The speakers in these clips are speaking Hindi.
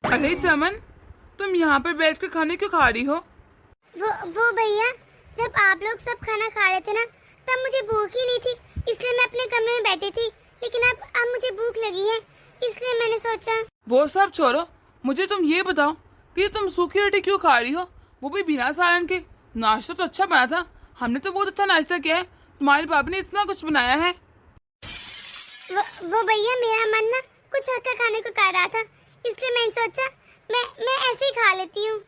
अरे चमन, तुम यहाँ पर बैठ कर खाने क्यों खा रही हो? वो भैया, जब आप लोग सब खाना खा रहे थे ना, तब मुझे भूख ही नहीं थी, इसलिए मैं अपने कमरे में बैठी थी। लेकिन अब मुझे भूख लगी है, इसलिए मैंने सोचा। वो सब छोड़ो, मुझे तुम ये बताओ कि तुम सूखी रोटी क्यों खा रही हो, वो भी बिना सालन के? नाश्ता तो अच्छा बना था, हमने तो बहुत अच्छा नाश्ता किया है, तुम्हारे बाप ने इतना कुछ बनाया है। वो भैया, मेरा मन ना कुछ हल्का खाने को कर रहा था, इसलिए मैंने सोचा मैं ऐसे ही खा लेती हूँ।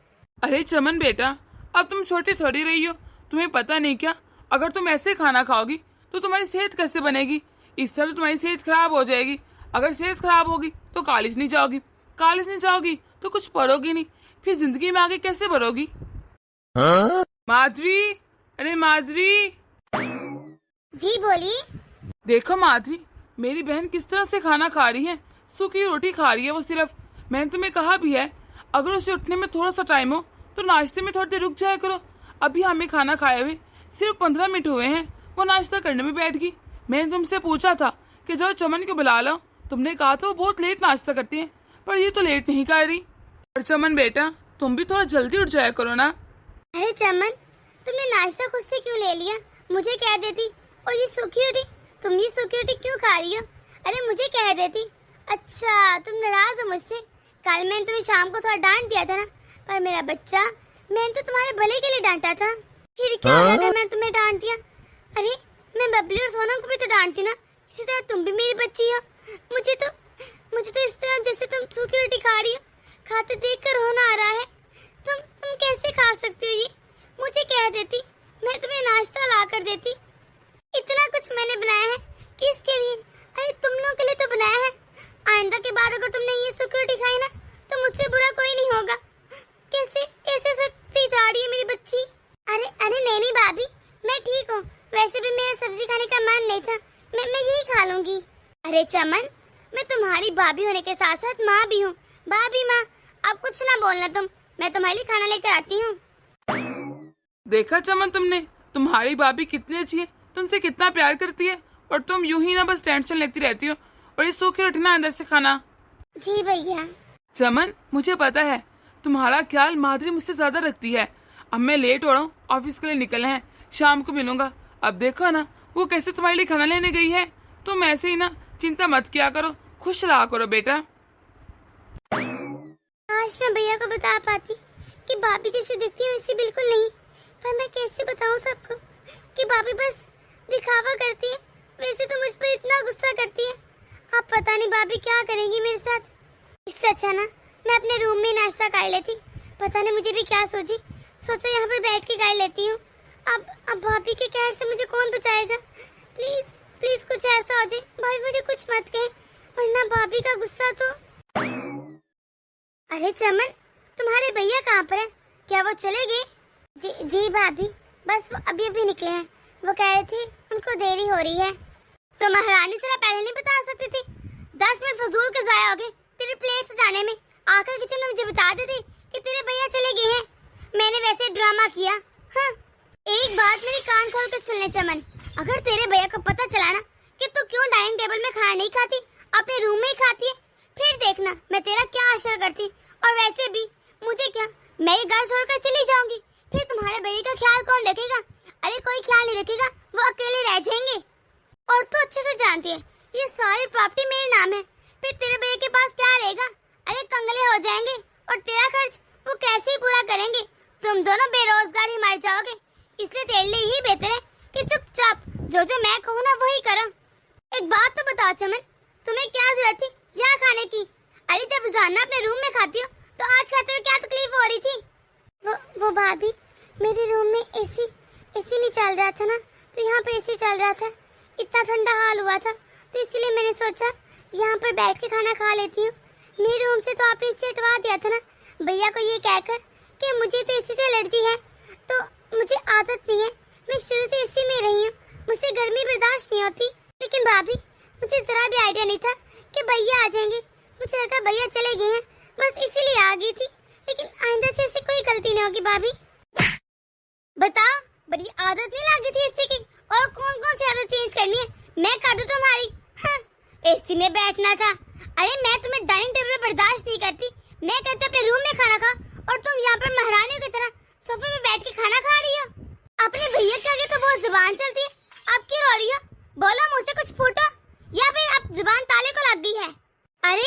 अरे चमन बेटा, अब तुम छोटी थोड़ी रही हो, तुम्हें पता नहीं क्या? अगर तुम ऐसे खाना खाओगी तो तुम्हारी सेहत कैसे बनेगी? इस तरह तुम्हारी सेहत खराब हो जाएगी। अगर सेहत खराब होगी तो कॉलेज नहीं जाओगी, कॉलेज नहीं जाओगी तो कुछ पढ़ोगी नहीं, फिर जिंदगी में आगे कैसे बढ़ोगी? माधवी, अरे माधवी। जी बोलिए। देखो माधवी, मेरी बहन किस तरह से खाना खा रही है, सूखी रोटी खा रही है वो सिर्फ। मैंने तुम्हें कहा भी है, अगर उसे उठने में थोड़ा सा टाइम हो तो नाश्ते में थोड़ी देर रुक जाया करो। अभी हमें खाना खाए हुए सिर्फ 15 मिनट हुए हैं, वो नाश्ता करने में बैठ गई। मैंने तुमसे पूछा था कि जाओ चमन को बुला लो, तुमने कहा था वो बहुत लेट नाश्ता करती है, पर ये तो लेट नहीं कर रही। और चमन बेटा, तुम भी थोड़ा जल्दी उठ जाया करो ना। अरे चमन, तुमने नाश्ता खुद से क्यों ले लिया? मुझे कह देती। और ये सूखी रोटी, तुम ये सूखी रोटी क्यों खा रही हो? अरे मुझे कह देती। अच्छा, तुम नाराज हो मुझसे? कल मैंने तुम्हें शाम को थोड़ा डांट दिया था ना, पर मेरा बच्चा, मैंने तो तुम्हारे भले के लिए डांटा था। फिर क्या हो गया मैंने तुम्हें डांट दिया? अरे मैं बबली और सोनम को भी तो डांटती ना, इसी तरह तुम भी मेरी बच्ची हो। मुझे तो इस तरह जैसे तुम सूखी रोटी खा रही हो, खाते देख कर रोना आ रहा है। तुम कैसे खा सकती हो ये? मुझे कह देती, मैं तुम्हें नाश्ता ला कर देती। इतना कुछ मैंने बनाया है, किसके लिए? अरे तुम लोगों के लिए तो बनाया है। आइंदा के बाद अगर तुमने ये सूखी रोटी खाई ना, तो मुझसे बुरा कोई नहीं होगा। कैसे कैसे सकती जा रही है मेरी बच्ची? अरे नहीं भाभी, मैं ठीक हूँ। वैसे भी मेरा सब्जी खाने का मन नहीं था, मैं यही खा लूंगी। अरे चमन, मैं तुम्हारी भाभी होने के साथ साथ माँ भी हूँ। भाभी माँ, अब कुछ ना बोलना तुम, मैं तुम्हारे लिए खाना लेकर आती हूँ। देखा चमन तुमने, तुम्हारी भाभी कितनी अच्छी है, तुमसे कितना प्यार करती है, और तुम यूं ही ना बस टेंशन लेती रहती हो। और ये सूखी रोटी ना अंदर से खाना। जी भैया। चमन, मुझे पता है तुम्हारा ख्याल माधुरी मुझसे ज्यादा रखती है। अब मैं लेट हो रहा हूँ, ऑफिस के लिए निकलना है, शाम को मिलूंगा। अब देखो ना वो कैसे तुम्हारे लिए खाना लेने गई है। तुम ऐसे ही ना चिंता मत किया करो, खुश रहा करो बेटा। आज मैं भैया को बता पाती कि भाभी जैसी दिखती है वैसी बिल्कुल नहीं, पर मैं कैसे बताऊं सबको कि भाभी बस दिखावा करती है। वैसे तो मुझ पर इतना गुस्सा करती है, अब पता नहीं भाभी क्या करेंगी मेरे साथ। इससे अच्छा ना मैं अपने रूम में नाश्ता कर लेती। पता नहीं मुझे भी क्या सोचा यहाँ पर बैठ के कर लेती हूँ। अब भाभी के कहर से मुझे कौन बचाएगा? प्लीज प्लीज कुछ ऐसा हो जाए, भाभी मुझे कुछ मत कहे, वरना भाभी का गुस्सा तो। अरे चमन, तुम्हारे भैया कहाँ पर है? क्या वो चले गए? जी भाभी, बस वो अभी निकले हैं। वो कह रहे थे उनको देरी हो रही है। तो महारानी जरा पहले नहीं बता सकती थी? 10 मिनट फजूल के जाया हो गए तेरे प्लेट सजाने में। आकर किचन में मुझे बता देती कि तेरे भैया चले गए हैं। मैंने वैसे ड्रामा किया। हाँ, एक बात मेरी कान खोल के सुन ले चमन, अगर तेरे भैया को पता चला ना कि तू क्यों डाइनिंग टेबल में खाना नहीं खाती, अपने रूम में ही खाती है, फिर देखना मैं तेरा क्या असर करती। और वैसे भी मुझे क्या, मैं ये घर छोड़कर चली जाऊंगी, फिर तुम्हारे भैया का ख्याल कौन रखेगा? अरे कोई ख्याल नहीं रखेगा, वो अकेले रह जाएंगे। और तो अच्छे से जानती है ये सारी प्रॉपर्टी मेरे नाम है, फिर तेरे भैया के पास क्या रहेगा? अरे कंगले हो जाएंगे, और तेरा खर्च वो कैसे ही पूरा करेंगे? तुम दोनों बेरोजगार ही मर जाओगे। इसलिए तेरे लिए ही बेहतर है कि चुपचाप जो मैं कहूँ ना वही करो। एक बात तो बताओ चमन, तुम्हें क्या जरूरत थी यहाँ खाने की? अरे जब रोजाना अपने रूम में खाती हो तो आज खाते हुए क्या तकलीफ हो रही थी? वो भाभी, मेरे रूम में एसी नहीं चल रहा था ना, तो यहाँ पे एसी चल रहा था। इतना ठंडा हाल हुआ था, तो इसलिए मैंने सोचा यहाँ पर बैठ के खाना खा लेती हूँ। मेरे रूम से तो आपने इसे हटवा दिया था ना भैया को ये कहकर कि मुझे तो एसी से एलर्जी है, तो मुझे आदत नहीं है, मैं शुरू से एसी में रही हूँ, मुझसे गर्मी बर्दाश्त नहीं होती। लेकिन भाभी, मुझे जरा भी आइडिया नहीं था कि भैया आ जाएंगे। मुझे लगा भैया चले गए हैं, बस इसीलिए आ गई थी। लेकिन आइंदा से ऐसी कोई गलती नहीं होगी भाभी। बताओ, बड़ी आदत नहीं लगी थी एसी की? और कौन कौन सी आदत चेंज करनी है? मैं कर दूं तुम्हारी? हाँ, एसी में बैठना था। अरे मैं तुम्हें डाइनिंग टेबल पर बर्दाश्त नहीं करती, मैं कहते अपने रूम में खाना खा, और तुम यहाँ पर महारानी की तरह सोफे में बैठ के खाना खा रही हो। अपने भैया के आगे तो बहुत जुबान चलती है, अब क्यों रो रही हो? बोलो, मुंह से कुछ फूटो, या फिर अब जुबान ताले को लग गई है? अरे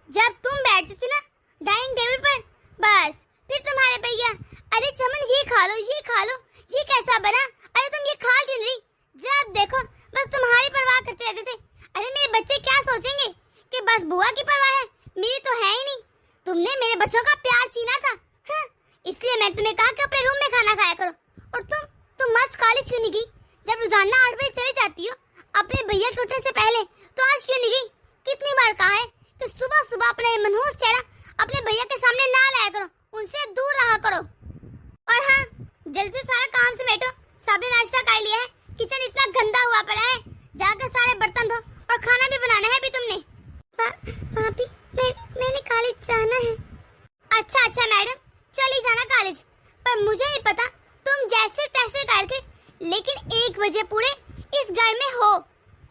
जब तुम बैठती थी ना डाइनिंग टेबल पर, बस फिर तुम्हारे भैया, अरे चमन ये खा लो, ये खा लो, ये कैसा बना, अरे तुम ये खा क्यों नहीं? जब देखो बस तुम्हारी परवाह करते रहते थे। अरे मेरे बच्चे क्या सोचेंगे कि बस बुआ की परवाह है, मेरी तो है ही नहीं। तुमने मेरे बच्चों का प्यार छीना था, हाँ? इसलिए मैं तुम्हें कहा कि अपने रूम में खाना खाया करो। और तुम आज कॉलेज क्यों नहीं गई? जब रोजाना 8 बजे चली जाती हो अपने भैया के उठने से पहले, तो आज क्यों नहीं गई? कितनी बार कहा है कि सुबह सुबह अपना ये मनहूस चेहरा अपने भैया के सामने ना लाया करो, उनसे दूर रहा करो। और हाँ, जल्दी से सारा काम समेटो, सबने नाश्ता कर लिया है, किचन इतना गंदा हुआ पड़ा है, जाकर सारे बर्तन धो, और खाना भी बनाना है भी तुमने। भाभी मैंने कॉलेज जाना है। अच्छा मैडम, चली जाना कॉलेज, पर मुझे नहीं पता तुम जैसे तैसे करके लेकिन 1 बजे पूरे इस घर में हो,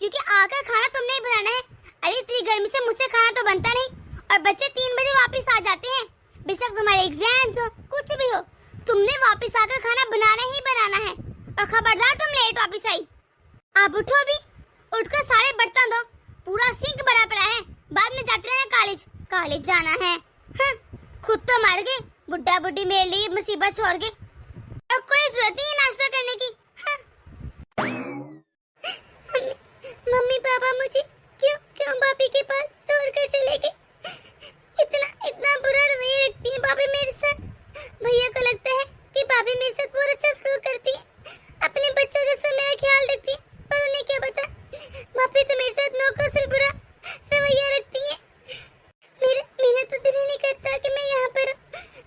क्योंकि आकर खाना तुमने ही बनाना है। अरे इतनी गर्मी से मुझसे खाना तो बनता नहीं, और बच्चे 3 बजे वापस आ जाते हैं, बेशक तुम्हारे एग्जाम्स हो कुछ भी हो, तुमने वापस आकर खाना बनाना ही बनाना है। और खबरदार तुम लेट वापस आई। आप उठो भी, उठकर सारे बर्तन दो, पूरा सिंक भरा पड़ा है, बाद में जाते रहना कॉलेज जाना है। हाँ, खुद तो मर गए, बुढ़ा बुढ़ी मेरे लिए मुसीबत छोड़ गए, और कोई जरूरत नहीं नाश्ता करने की। हाँ। मम्मी पापा मुझे क्यों भाभी के पास छोड़कर चले गए? इतना बुरा रवैया रखती है भाभी मेरे साथ। भैया को लगता है कि भाभी मेरे साथ बहुत अच्छा सलूक करती है, अपने बच्चों जैसा मेरा ख्याल रखती है, पर उन्हें क्या पता भाभी तो मेरे साथ नौकरों से बुरा रवैया रखती है। मेरा तो दिल ही नहीं करता कि मैं यहाँ पर हूँ,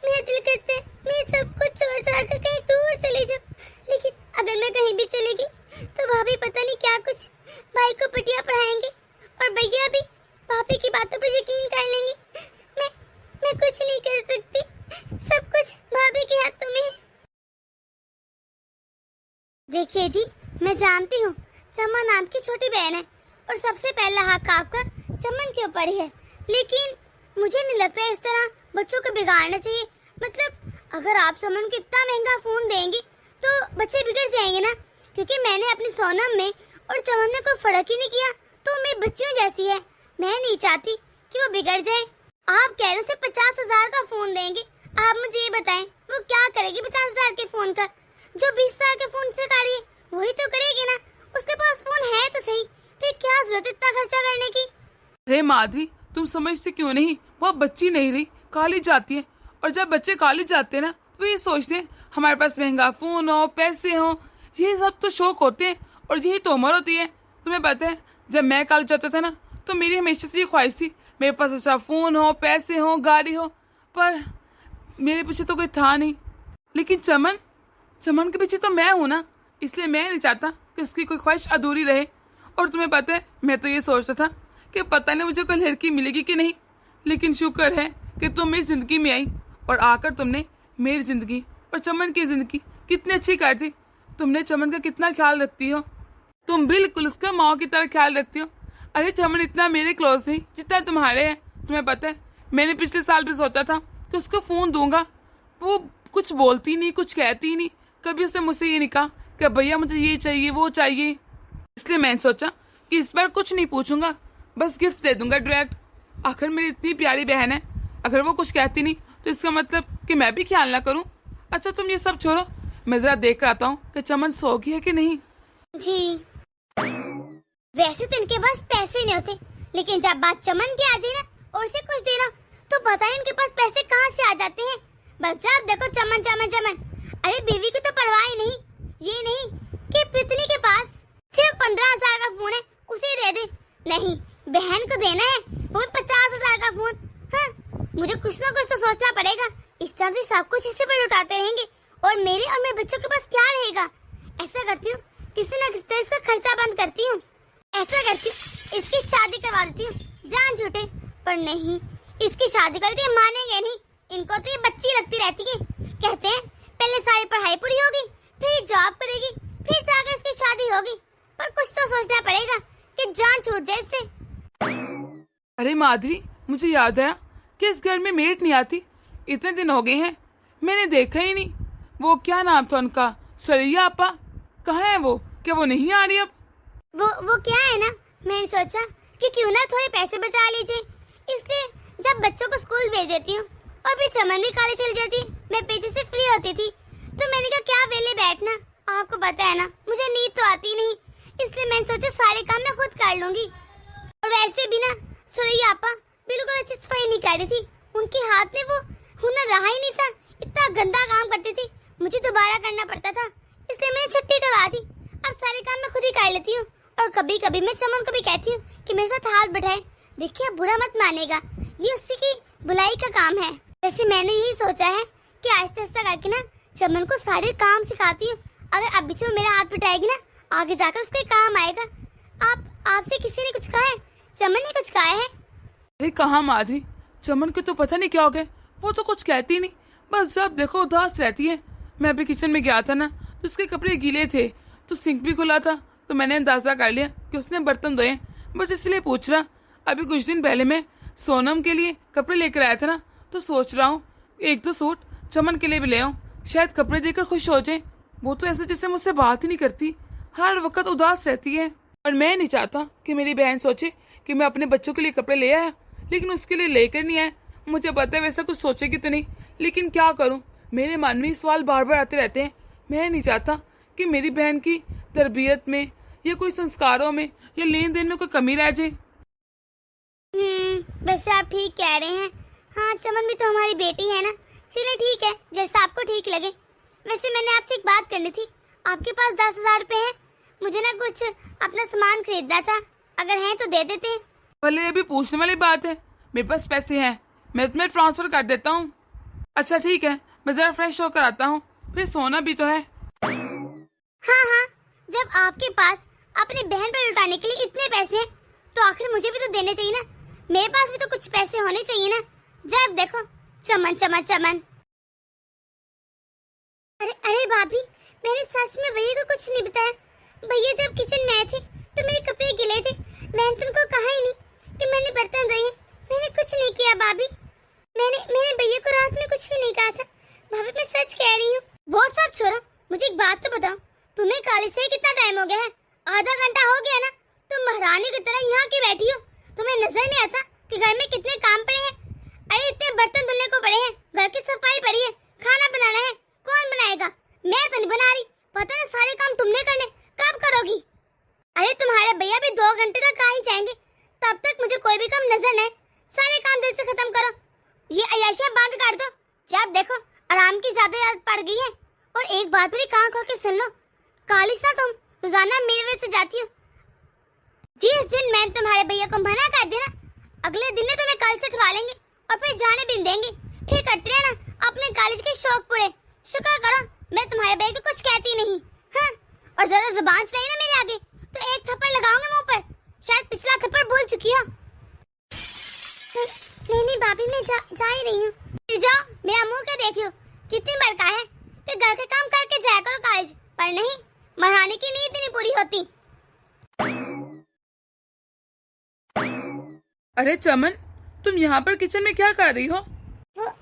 मेरा दिल करता है मैं सब कुछ छोड़ छाड़ कर कहीं दूर चली जाऊँ, लेकिन अगर मैं कहीं भी चलेगी तो भाभी पता नहीं क्या कुछ भाई को पिटिया पढ़ाएंगे, और भैया भी भाभी की बातों पर यकीन कर लेंगे। मैं कुछ नहीं कर सकती, सब कुछ भाभी के हाथों में है। देखिए जी, मैं जानती हूँ चमन नाम की छोटी बहन है, और सबसे पहला हक आपका चमन के ऊपर ही है, लेकिन मुझे नहीं लगता इस तरह बच्चों को बिगाड़ना चाहिए। मतलब अगर आप चमन को इतना महंगा फोन देंगे तो बच्चे बिगड़ जाएंगे ना, क्योंकि मैंने अपनी सोनम में और चमन में कोई फर्क ही नहीं किया, तो मेरी बच्चियों जैसी है, मैं नहीं चाहती कि वो बिगड़ जाए। आप कह रहे 50,000 का फोन देंगे, आप मुझे ये बताएं वो क्या करेगी 50,000 के फोन का? जो 20,000 के फोन से कर रही है वही तो करेगी ना, उसके पास फोन है तो सही, फिर क्या जरूरत इतना खर्चा करने की? अरे माधुरी, तुम समझते क्यों नहीं? वो बच्ची नहीं रही, कॉलेज जाती है, और जब बच्चे कॉलेज जाते हैं ना तो ये सोचते हैं हमारे पास महंगा फोन हो, पैसे हो, ये सब तो शौक होते हैं, और यही तो उम्र होती है। तुम्हें पता है जब मैं कॉलेज जाता था ना तो मेरी हमेशा से ये ख्वाहिश थी मेरे पास अच्छा फोन हो, पैसे हो, गाड़ी हो, पर मेरे पीछे तो कोई था नहीं। लेकिन चमन के पीछे तो मैं हूँ ना, इसलिए मैं नहीं चाहता कि उसकी कोई ख्वाहिश अधूरी रहे। और तुम्हें पता है मैं तो ये सोचता था कि पता नहीं मुझे कोई लड़की मिलेगी कि नहीं, लेकिन शुक्र है कि तुम मेरी ज़िंदगी में आई, और आकर तुमने मेरी ज़िंदगी और चमन की ज़िंदगी कितनी अच्छी कर दी। तुमने चमन का कितना ख्याल रखती हो, तुम बिल्कुल उसका माँ की तरह ख्याल रखती हो। अरे चमन इतना मेरे क्लोज नहीं जितना तुम्हारे है। तुम्हें पता है मैंने पिछले साल भी सोचा था कि उसको फ़ोन दूंगा, वो कुछ बोलती नहीं, कुछ कहती नहीं, कभी उसने मुझसे ये नहीं कहा कि भैया मुझे ये चाहिए वो चाहिए। इसलिए मैंने सोचा कि इस बार कुछ नहीं पूछूंगा, बस गिफ्ट दे दूंगा डायरेक्ट। आखिर मेरी इतनी प्यारी बहन है, अगर वो कुछ कहती नहीं तो इसका मतलब कि मैं भी ख्याल ना करूं। अच्छा तुम ये सब छोड़ो, मैं जरा देख कर आता हूँ कि चमन सो गई है कि नहीं। जी वैसे तो इनके पास पैसे नहीं होते, लेकिन जब बात चमन की आ जाए ना और से कुछ देना तो पता है इनके पास पैसे कहाँ से आ जाते हैं। बस जब देखो चमन चमन चमन। अरे बीवी की तो परवाह ही नहीं, ये नहीं कि पितनी के पास सिर्फ 15,000 का फोन है उसे दे दे, नहीं बहन को देना है वो 50,000 का फोन। हाँ, मुझे कुछ ना कुछ तो सोचना पड़ेगा, इस तरह से सब कुछ इससे पर उठाते रहेंगे और मेरे बच्चों के पास क्या रहेगा। ऐसा करती हूँ किसी न किसी तरह इसका खर्चा बंद करती हूँ, ऐसा करती हूँ इसकी शादी करवा देती हूँ जान छूटे। पर नहीं, इसकी शादी करके मानेंगे नहीं, इनको तो ये बच्ची लगती रहती है। कहते हैं पहले सारी पढ़ाई पूरी होगी, फिर जॉब करेगी, फिर जाकर इसकी शादी होगी। पर कुछ तो सोचना पड़ेगा कि जान छूट जाए इससे। अरे माधुरी, मुझे याद आया कि इस घर में मेड नहीं आती? इतने दिन हो गए हैं, मैंने देखा ही नहीं। वो क्या नाम था उनका, सरैया आपा, कहाँ है वो? क्या वो नहीं आ रही अब? वो क्या है ना, मैंने सोचा कि क्यों ना थोड़े पैसे बचा लीजिए, इसलिए जब बच्चों को स्कूल भेज देती हूँ और फिर चमन भी कॉलेज चली जाती, मैं पेजे से फ्री होती थी, तो मैंने कहा क्या वेले बैठना, आपको पता है ना मुझे नींद तो आती नहीं, इसलिए मैंने सोचा सारे काम मैं खुद कर लूंगी। और वैसे भी ना सुरैया आपा बिल्कुल अच्छी सफाई नहीं कर रही थी, उनके हाथ में वो हुनर रहा ही नहीं था, इतना गंदा काम करती थी, मुझे दोबारा करना पड़ता था, इसलिए मैंने छुट्टी करवा दी। अब सारे काम मैं खुद ही कर लेती हूँ और कभी कभी मैं चमन को भी कहती हूँ कि मेरे साथ हाथ बढ़ाए, देखिए बुरा मत मानेगा, ये उसी की बुलाई का काम है। वैसे मैंने यही सोचा है कि आहिस्ता आहिस्ता करके ना चमन को सारे काम सिखाती हूँ, अगर अभी से वो मेरा हाथ बढ़ाएगी ना आगे जाकर उसके काम आएगा। आपसे किसी ने कुछ कहा है? चमन ने कुछ कहा है? अरे कहाँ माधुरी, चमन को तो पता नहीं क्या हो गया, वो तो कुछ कहती नहीं, बस जब देखो उदास रहती है। मैं अभी किचन में गया था ना, तो उसके कपड़े गीले थे, तो सिंक भी खुला था, तो मैंने अंदाजा कर लिया कि उसने बर्तन धोए, बस इसलिए पूछ रहा। अभी कुछ दिन पहले मैं सोनम के लिए कपड़े लेकर आया था ना, तो सोच रहा हूँ एक दो सूट चमन के लिए भी ले आऊँ, शायद कपड़े देकर खुश हो जाए। वो तो ऐसे जैसे मुझसे बात ही नहीं करती, हर वक्त उदास रहती है। और मैं नहीं चाहता कि मेरी बहन सोचे कि मैं अपने बच्चों के लिए कपड़े ले आया, लेकिन उसके लिए लेकर नहीं आया। मुझे पता है वैसा कुछ सोचेगी तो नहीं, लेकिन क्या करूँ, मेरे मन में सवाल बार बार आते रहते हैं। मैं नहीं चाहता कि मेरी बहन की तरबियत में या कोई संस्कारों में या लेन देन में कोई कमी रह जाए। वैसे आप ठीक कह रहे हैं, हाँ चमन भी तो हमारी बेटी है ना, चलिए ठीक है जैसा आपको ठीक लगे। वैसे मैंने आपसे एक बात करनी थी, आपके पास 10,000 रुपए हैं? मुझे ना कुछ अपना सामान खरीदना था, अगर हैं तो दे देते हैं। भले अभी पूछने वाली बात है, मेरे पास पैसे हैं, मैं तुम्हें ट्रांसफर कर देता हूँ। अच्छा ठीक है, मैं जरा फ्रेश होकर आता हूँ, फिर सोना भी तो है। हाँ, जब आपके पास अपनी बहन पर लुटाने के लिए इतने पैसे हैं, तो आखिर मुझे भी तो देने चाहिए ना, मेरे पास भी तो कुछ पैसे होने चाहिए ना। जब देखो चमन चमन चमन। अरे भाभी, मैंने सच में भैया को कुछ नहीं बताया। भैया जब किचन में आए थे तो मेरे कपड़े गिले थे, मैंने तुमको कहा ही नहीं कि मैंने बर्तन धोए हैं, मैंने कुछ नहीं किया भाभी। मैंने भैया को रात में कुछ भी नहीं कहा था भाभी, मैं सच कह रही हूँ। वो सब छोड़ो, मुझे एक बात तो बताओ, तुम्हें कॉलेज से कितना टाइम हो गया है? आधा घंटा हो गया ना, तुम महारानी की तरह यहाँ क्यों बैठी हो? तुम्हें नजर नहीं आता कि घर में कितने काम पड़े हैं? अरे इतने बर्तन धुलने को पड़े हैं, घर की सफाई पड़ी है, खाना बनाना है, कौन बनाएगा? मैं तो नहीं बना रही, पता है सारे काम तुमने करने, कब करोगी? अरे तुम्हारे भैया भी 2 घंटे तक आ ही जाएंगे, तब तक मुझे कोई भी काम नजर न आए, सारे काम दिल से खत्म करो, ये अय्याशियां बंद कर दो। जब देखो आराम की ज्यादा आदत पड़ गई है। और एक बात मेरी कान खोल के सुन लो, काली सा तुम रोजाना मेरे वजह से जाती हो, जिस दिन मैं तुम्हारे भैया को मना कर देना, अगले दिन तुम्हें कल से उठवा लेंगे और फिर जाने भी देंगे, फिर करते रहना अपने कॉलेज के शौक पूरे। शुक्र करो मैं तुम्हारे भैया को कुछ कहती नहीं। हाँ, और ज्यादा जुबान चलाई ना मेरे आगे तो एक थप्पड़ लगाऊंगा मुंह पर, शायद पिछला थप्पड़ भूल चुकी हो। नहीं भाभी, मैं जा ही रही हूँ। जाओ, मेरा मुंह क्या देख लो, कितनी बड़का है कि घर के काम करके जाया करो कॉलेज, पर नहीं, महारानी की नींद नहीं पूरी होती। अरे चमन, तुम यहाँ पर किचन में क्या कर रही हो?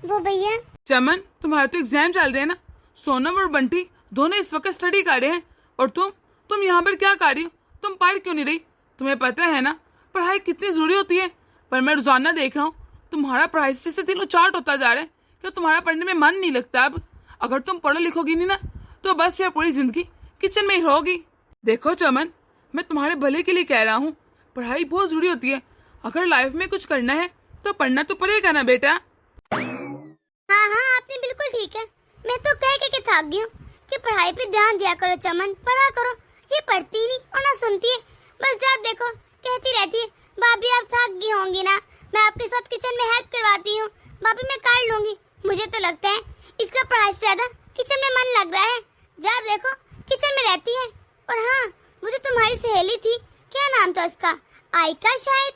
वो भैया। चमन, तुम्हारे तो एग्जाम चल रहे हैं ना, सोनम और बंटी दोनों इस वक्त स्टडी कर रहे हैं, और तुम यहाँ पर क्या कर रही हो? तुम पढ़ क्यों नहीं रही? तुम्हें पता है ना पढ़ाई कितनी जरूरी होती है, पर मैं रोजाना देख रहा हूँ तुम्हारा पढ़ाई से जैसे दिल उचाट होता जा रहा है, क्या तुम्हारा पढ़ने में मन नहीं लगता अब? अगर तुम पढ़ो लिखोगी नहीं ना, तो बस फिर पूरी जिंदगी किचन में ही रहोगी। देखो चमन, मैं तुम्हारे भले के लिए कह रहा हूँ, पढ़ाई बहुत जरूरी होती है, अगर लाइफ में कुछ करना है तो पढ़ना तो पड़ेगा ना बेटा। हाँ, आपने बिल्कुल ठीक है, मैं तो कह थक गई हूँ कि पढ़ाई पे ध्यान दिया करो चमन, पढ़ा करो। ये पढ़ती नहीं और ना सुनती है, बस जब देखो कहती रहती है भाभी आप थक गई होंगी ना, मैं आपके साथ किचन में हेल्प करवाती हूँ, भाभी मैं कर लूंगी। मुझे तो लगता है इसका पढ़ाई से ज्यादा किचन में मन लग रहा है, जब देखो किचन में रहती है। और हाँ, वो जो तुम्हारी सहेली थी, क्या नाम था उसका, आयका शायद,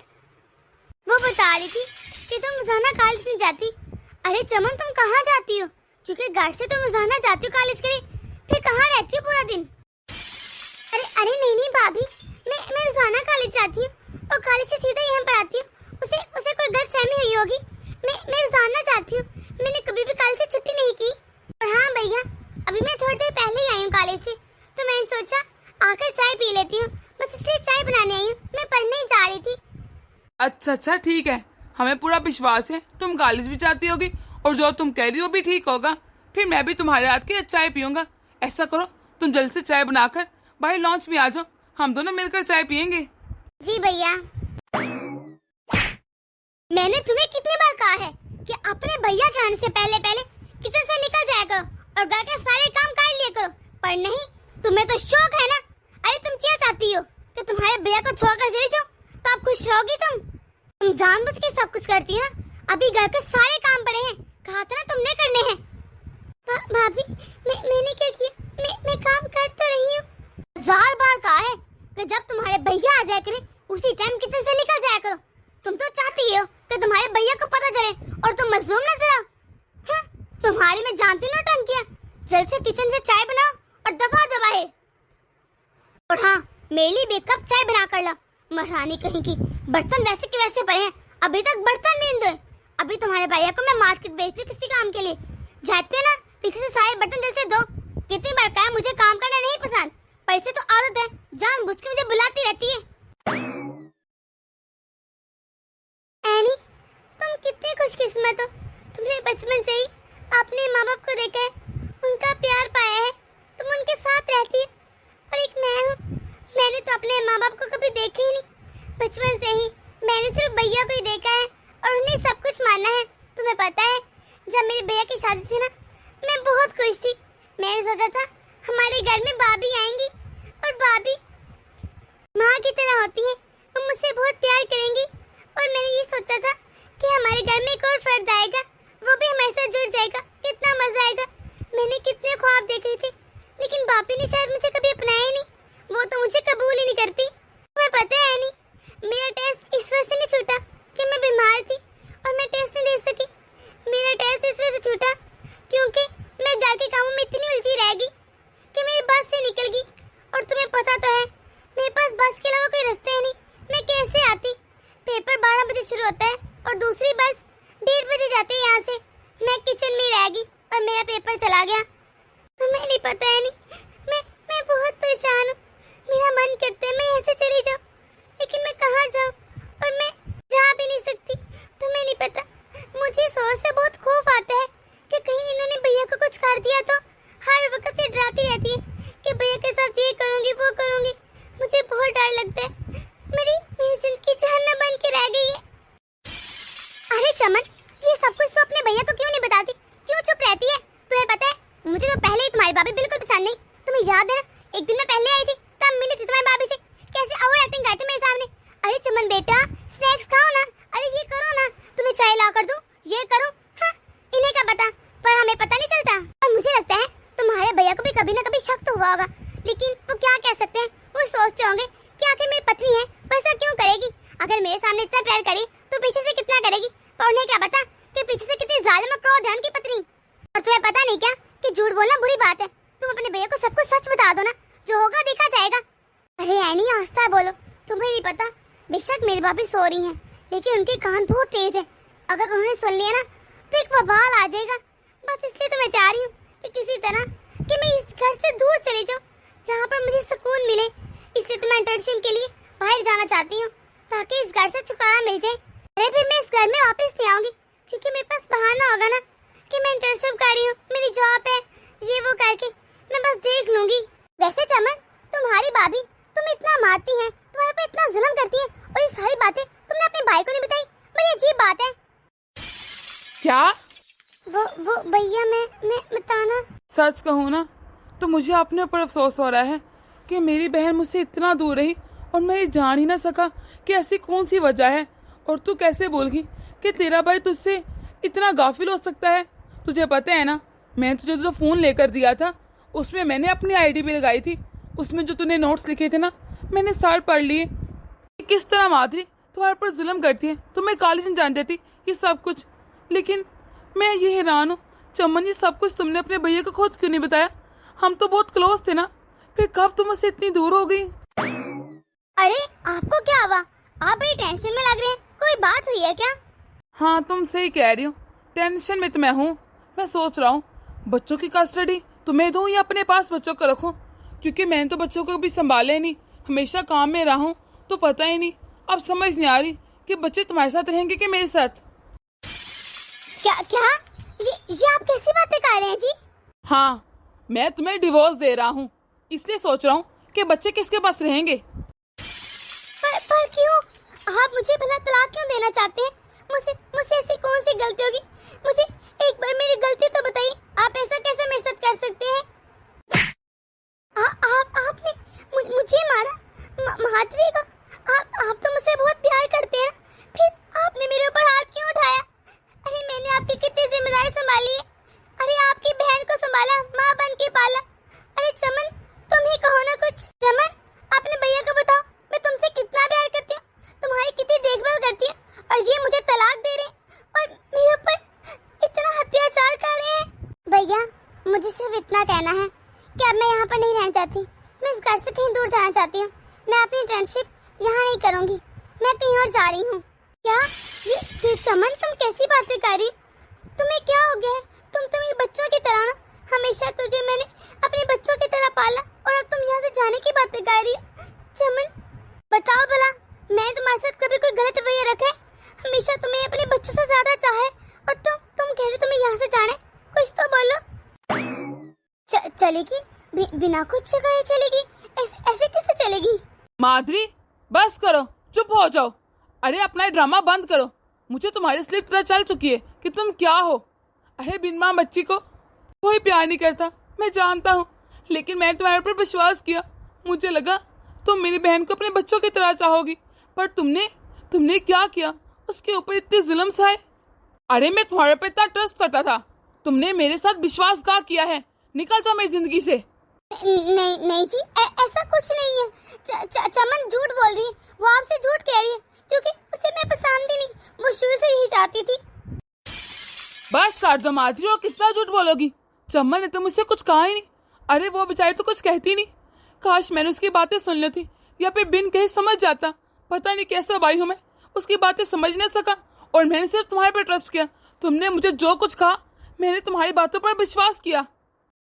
वो बता रही थी कि तुम रोजाना कॉलेज नहीं जाती। अरे चमन, तुम कहाँ जाती हो? क्योंकि घर से तुम रोजाना जाती हो कॉलेज के लिए, फिर कहाँ रहती हो पूरा दिन? अरे नहीं भाभी, मैं रोजाना कॉलेज जाती हूँ और कॉलेज से सीधा यहाँ पर आती हूँ। उसे कोई गलतफहमी हुई होगी, मैं जानना चाहती हूँ, मैंने कभी भी कल से छुट्टी नहीं की। और हाँ भैया, अभी मैं थोड़ी देर पहले ही आई हूँ कॉलेज से, तो मैंने सोचा आकर चाय पी लेती हूँ, बस इसलिए चाय बनाने आई हूँ। मैं पढ़ने ही जा रही थी। अच्छा ठीक है, हमें पूरा विश्वास है तुम कॉलेज भी जाती होगी और जो तुम कह रही हो भी ठीक होगा। फिर मैं भी तुम्हारे हाथ की चाय पीऊंगा। ऐसा करो, तुम जल्द से चाय बनाकर भाई लॉन्च में आ जाओ, हम दोनों मिलकर चाय पियेंगे। जी भैया। मैंने तुम्हें कितनी बार कहा है कि अपने भैया के आने से पहले पहले किचन से निकल जाया करो और घर के सारे काम कर लिया करो, पर नहीं, तुम्हें तो शौक है ना। अरे तुम क्या चाहती हो कि तुम्हारे भैया को छोड़कर चली जाओ, तो आप खुश रहोगी? तुम जानबूझ के सब कुछ करती है ना। अभी घर के सारे काम पड़े हैं, कहा था ना तुमने करने हैं। भाभी, मैंने क्या किया? मैं काम कर तो रही हूँ। 1000 बार कहा है कि जब तुम्हारे भैया आ जाया करें उसी टाइम किचन से निकल जाया करो। तुम तो चाहती हो कि तुम्हारे भैया को पता चले और तुम मजलूम नजर आओ। हाँ, तुम्हारी मैं जानती ना टंकिया। जल्द से किचन से चाय बनाओ और दफा दो बाहर। और हाँ, मेरे लिए भी एक कप चाय बना कर लो। महारानी कहीं की, बर्तन वैसे के वैसे पड़े हैं, अभी तक बर्तन नहीं धोए। अभी तुम्हारे भैया को मैं मार्केट भेजती किसी काम के लिए, जाते ना पीछे से सारे बर्तन जल्द से धो। कितनी बार कहा मुझे काम करना नहीं पसंद, पर इसे तो आदत है, जानबूझ के मुझे बुलाती रहती है। एनी, तुम कितनी खुशकिस्मत हो। तुमने बचपन से ही अपने माँ बाप को देखा है, उनका प्यार पाया है, तुम उनके साथ रहती है। और एक मैं हूँ, मैंने तो अपने माँ बाप को कभी देखा ही नहीं। बचपन से ही मैंने सिर्फ भैया को ही देखा है और उन्हें सब कुछ माना है। तुम्हें पता है, जब मेरे भैया की शादी थी ना, मैं बहुत खुश थी। मैंने सोचा था हमारे घर में भाभी आएंगी और भाभी माँ की तरह होती है, वो मुझसे बहुत प्यार करेंगी। और मैंने ये सोचा था कि हमारे घर में एक और फर्द आएगा, वो भी हमारे साथ जुड़ जाएगा, कितना मजा आएगा। मैंने कितने ख्वाब देखे थे, लेकिन भाभी ने शायद मुझे कभी अपनाया ही नहीं। वो तो मुझे कबूल ही नहीं करती। तुम्हें पता है नहीं, मेरा टेस्ट इस वजह से नहीं छूटा कि मैं बीमार थी और मैं टेस्ट नहीं दे सकी। मेरा टेस्ट इस वजह से छूटा क्योंकि मैं घर के कामों में इतनी उलझी रहेगी कि मेरी बस से निकल गई। और तुम्हें पता तो है, मेरे पास बस के अलावा कोई रास्ता ही नहीं। मैं कैसे आती? पेपर 12 बजे शुरू होता है और दूसरी बस 1:30 बजे जाती है यहाँ से। मैं किचन में रह गई और मेरा पेपर चला गया। तुम्हें नहीं पता है नहीं, मैं बहुत परेशान हूँ। मेरा मन करता है मैं ऐसे चली जाऊँ, लेकिन मैं कहाँ जाऊँ और मैं जा भी नहीं सकती। तुम्हें नहीं पता, मुझे सोच से बहुत खौफ आता है कि कहीं इन्होंने भैया को कुछ कर दिया तो। हर वक्त से डराती रहती है कि भैया के साथ ये करूँगी वो करूँगी। मुझे बहुत डर लगता है। मेरी जिंदगी जहन्नम बन के रह गई है। अरे चमन, ये सब कुछ तो अपने भैया को क्यों नहीं बताती? क्यों चुप रहती है? तुम्हें पता है, मुझे तो पहले ही तुम्हारी भाभी बिल्कुल पसंद नहीं। तुम्हें याद है ना, एक दिन मैं पहले आई थी, तब मिली थी तुम्हारी भाभी से, कैसे ओवर एक्टिंग करती मेरे सामने। अरे चमन बेटा, स्नैक्स खाओ ना। अरे ये करो ना, तुम्हें चाय ला कर दूं, ये करो। हाँ, इन्हें क्या पता, पर हमें पता नहीं चलता। और मुझे लगता है तुम्हारे भैया को भी कभी ना कभी शक तो हुआ होगा, लेकिन वो क्या कह सकते हैं। वो सोचते होंगे कि आखिर मेरी पत्नी है, वैसा क्यों करेगी? अगर मेरे सामने इतना प्यार करे तो पीछे से कितना करेगी? पर उन्हें क्या पता कि पीछे से कितनी जालिम और क्रोध है उनकी पत्नी। और तुम्हें पता नहीं क्या कि झूठ बोलना बुरी बात है। तुम अपने भैया को सब कुछ सच बता दो ना, जो होगा देखा जाएगा। अरे एनी, आस्था बोलो। तुम्हें नहीं पता, बेशक मेरी भाभी सो रही हैं, लेकिन उनके कान बहुत तेज है। अगर उन्होंने सुन लिया ना तो एक बवाल आ जाएगा। बस इसलिए तो मैं चाह रही हूँ कि किसी तरह कि मैं इस घर से दूर चली जाऊँ, जहाँ पर मुझे सुकून मिले। इसलिए तो मैं इंटर्नशिप के लिए बाहर जाना चाहती हूँ, ताकि इस घर से छुटकारा मिल जाए। अरे फिर मैं इस घर में वापस नहीं आऊंगी, क्योंकि मेरे पास बहाना होगा ना कि मैं इंटर्नशिप कर रही हूँ, मेरी जॉब है, ये वो करके मैं बस देख लूंगी। वैसे चमन, तुम्हारी भाभी तुम इतना मारती हैं, तुम्हारे पे इतना जुल्म करती हैं, और ये सारी बातें तुमने अपने भाई को नहीं बताई। बड़ी अजीब बात है। क्या? वो भैया, मैं बताना। सच कहूँ ना तो मुझे अपने ऊपर अफसोस हो रहा है कि मेरी बहन मुझसे इतना दूर रही और मैं ये जान ही ना सका कि ऐसी कौन सी वजह है। और तू कैसे बोल गई कि तेरा भाई तुझसे इतना गाफिल हो सकता है? तुझे पता है ना, मैंने तुझे जो फ़ोन लेकर दिया था उसमें मैंने अपनी आईडी भी लगाई थी। उसमें जो तूने नोट्स लिखे थे ना, मैंने सार पढ़ लिए। किस तरह माधुरी तुम्हारे पर जुल्म करती है। तुम्हें कॉलेज नहीं जान देती ये सब कुछ। लेकिन मैं ये हैरान हूँ चमन, ये सब कुछ तुमने अपने भैया को खुद क्यों नहीं बताया? हम तो बहुत क्लोज थे ना, फिर कब तुम मुझसे इतनी दूर हो गई? अरे आपको क्या हुआ? आप बड़ी टेंशन में लग रहे हैं। कोई बात हुई है क्या? हाँ तुम सही कह रही हो, टेंशन में तो मैं हूँ। मैं सोच रहा हूँ बच्चों की कस्टडी तुम्हें दूँ या अपने पास बच्चों को रखूँ, क्योंकि मैंने तो बच्चों को कभी संभाले नहीं, हमेशा काम में रहा हूँ, तो पता ही नहीं। अब समझ नहीं आ रही कि बच्चे तुम्हारे साथ रहेंगे कि मेरे साथ। क्या क्या ये आप कैसी बातें कर रहे हैं जी? हाँ, मैं तुम्हें डिवोर्स दे रहा हूँ, इसलिए सोच रहा हूँ कि बच्चे किसके पास रहेंगे। पर क्यों? आप मुझे भला तलाक क्यों देना चाहते हैं? मुझसे ऐसी कौन सी गलती होगी? मुझे एक बार मेरी गलती तो बताइए। आप ऐसा कैसे मेरे साथ कर सकते हैं? आपने मुझे मारा? माधुरी को? आप तो मुझसे बहुत प्यार करते हैं, फिर आपने मेरे ऊपर हाथ क्यों उठाया? अरे मैंने आपकी कितनी जिम्मेदारी संभाली है। अरे आपकी बहन को संभाला, माँ बन के पाला। अरे चमन, तुम ही कहो ना कुछ। चमन, अपने भैया को बताओ मैं तुमसे कितना प्यार करती हूँ, तुम्हारी कितनी देखभाल करती हूँ, और ये मुझे तलाक दे रहे हैं और मेरे ऊपर इतना अत्याचार कर रहे हैं। भैया, मुझे सिर्फ इतना कहना है कि अब मैं यहाँ पर नहीं रहना चाहती। मैं इस घर से कहीं दूर जाना चाहती हूँ। मैं अपनी इंटर्नशिप यहाँ नहीं करूँगी, मैं कहीं और जा रही हूँ। क्या ये चमन, तुम कैसी बातें कर रही? तुम्हें क्या हो गया है? तुम मेरे बच्चों की तरह ना, हमेशा तुझे मैंने अपने बच्चों की तरह पाला, और अब तुम यहाँ से जाने की बातें कर रही हो। चमन, बताओ भला, मैंने तुम्हारे साथ कभी कोई गलत रवैया रखा है? हमेशा तुम्हें अपने बच्चों से ज्यादा चाहे, और तुम कह रहे हो तुम्हें यहाँ से जाना है? कुछ तो बोलो। चलेगी? बिना कुछ जगह चलेगी? ऐसे कैसे चलेगी? माधुरी, बस करो, चुप हो जाओ। अरे अपना ड्रामा बंद करो। मुझे तुम्हारी स्लिप पता चल चुकी है कि तुम क्या हो। अरे बिन माँ बच्ची को कोई प्यार नहीं करता, मैं जानता हूँ, लेकिन मैंने तुम्हारे ऊपर विश्वास किया। मुझे लगा तुम मेरी बहन को अपने बच्चों की तरह चाहोगी, पर तुमने क्या किया? उसके ऊपर इतने जुल्म सहे। अरे मैं तुम्हारे पे इतना ट्रस्ट करता था, तुमने मेरे साथ विश्वासघात किया है। निकल जाओ मेरी जिंदगी से। नहीं जी, ऐसा कुछ नहीं है। चमन झूठ बोल रही है, वो आपसे झूठ कह रही है, क्योंकि उसे मैं पसंद ही नहीं, वो शुरू से यही चाहती थी। बस कर दो माधुरी, और कितना झूठ बोलोगी? चमन ने तो मुझसे कुछ कहा ही नहीं। अरे वो बेचारी तो कुछ कहती नहीं। काश मैंने उसकी बातें सुन ली थी, या फिर बिन कहे समझ जाता। पता नहीं कैसा भाई हूँ मैं, उसकी बातें समझ नहीं सका, और मैंने सिर्फ तुम्हारे पर ट्रस्ट किया। तुमने मुझे जो कुछ कहा, मैंने तुम्हारी बातों पर विश्वास किया।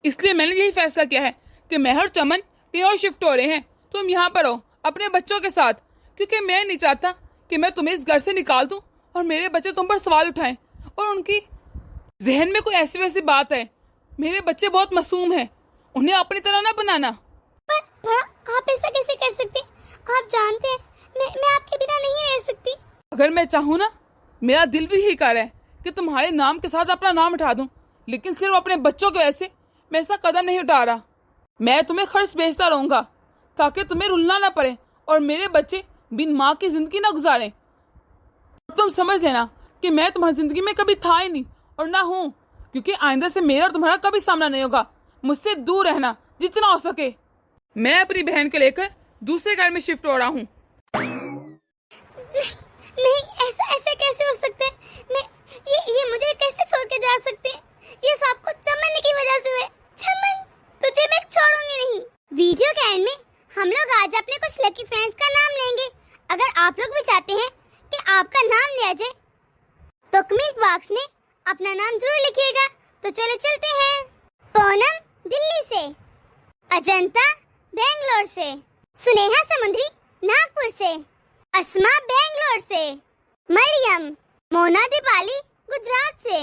इसलिए मैंने यही फैसला किया है कि मैं और चमन कहीं और शिफ्ट हो रहे हैं। तुम यहाँ पर हो अपने बच्चों के साथ, क्योंकि मैं नहीं चाहता कि मैं तुम्हें इस घर से निकाल दूं और मेरे बच्चे तुम पर सवाल उठाएं, और उनकी जहन में कोई ऐसी वैसी बात है। मेरे बच्चे बहुत मासूम हैं, उन्हें अपनी तरह ना बनाना। पर आप ऐसा कैसे कर सकते? आप जानते हैं मैं आपके बिना नहीं रह सकती। अगर मैं चाहूँ ना, मेरा दिल भी यही कह रहा है कि तुम्हारे नाम के साथ अपना नाम उठा दूं, लेकिन सिर्फ अपने बच्चों की वजह से मैं ऐसा कदम नहीं उठा रहा। मैं तुम्हें खर्च भेजता रहूंगा ताकि तुम्हें रुलना ना पड़े और मेरे बच्चे बिन माँ की जिंदगी ना गुजारें। तुम समझ लेना कि मैं तुम्हारी जिंदगी में कभी था ही नहीं और ना हूँ, क्योंकि आइंदा से मेरा और तुम्हारा कभी सामना नहीं होगा। मुझसे दूर रहना जितना हो सके। मैं अपनी बहन को लेकर दूसरे घर में शिफ्ट हो रहा हूँ। नहीं, ऐसा कैसे हो सकता है? मैं ये मुझे कैसे छोड़ के जा सकते हैं? ये सब कुछ चमन की वजह से हुआ है। चमन, तुझे मैं छोड़ूंगी नहीं। वीडियो के एंड में हम लोग आज अपने कुछ लकी फ्रेंड्स का नाम लेंगे। अगर आप लोग भी चाहते हैं कि आपका नाम लिया जाए, तो कमेंट बॉक्स में अपना नाम जरूर लिखिएगा। तो चलो चलते हैं। पूनम दिल्ली से, अजंता बेंगलोर से, सुनेहा समुद्री नागपुर से, अस्मा बेंगलोर से, मरियम, मोना दीपाली गुजरात से।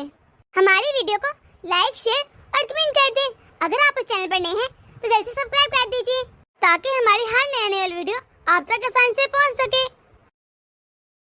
हमारी वीडियो को लाइक, शेयर और कमेंट कर दें। अगर आप इस चैनल पर नए हैं तो जल्दी सब्सक्राइब कर दीजिए, ताकि हमारी हर नई वीडियो आप तक आसानी से पहुंच सके।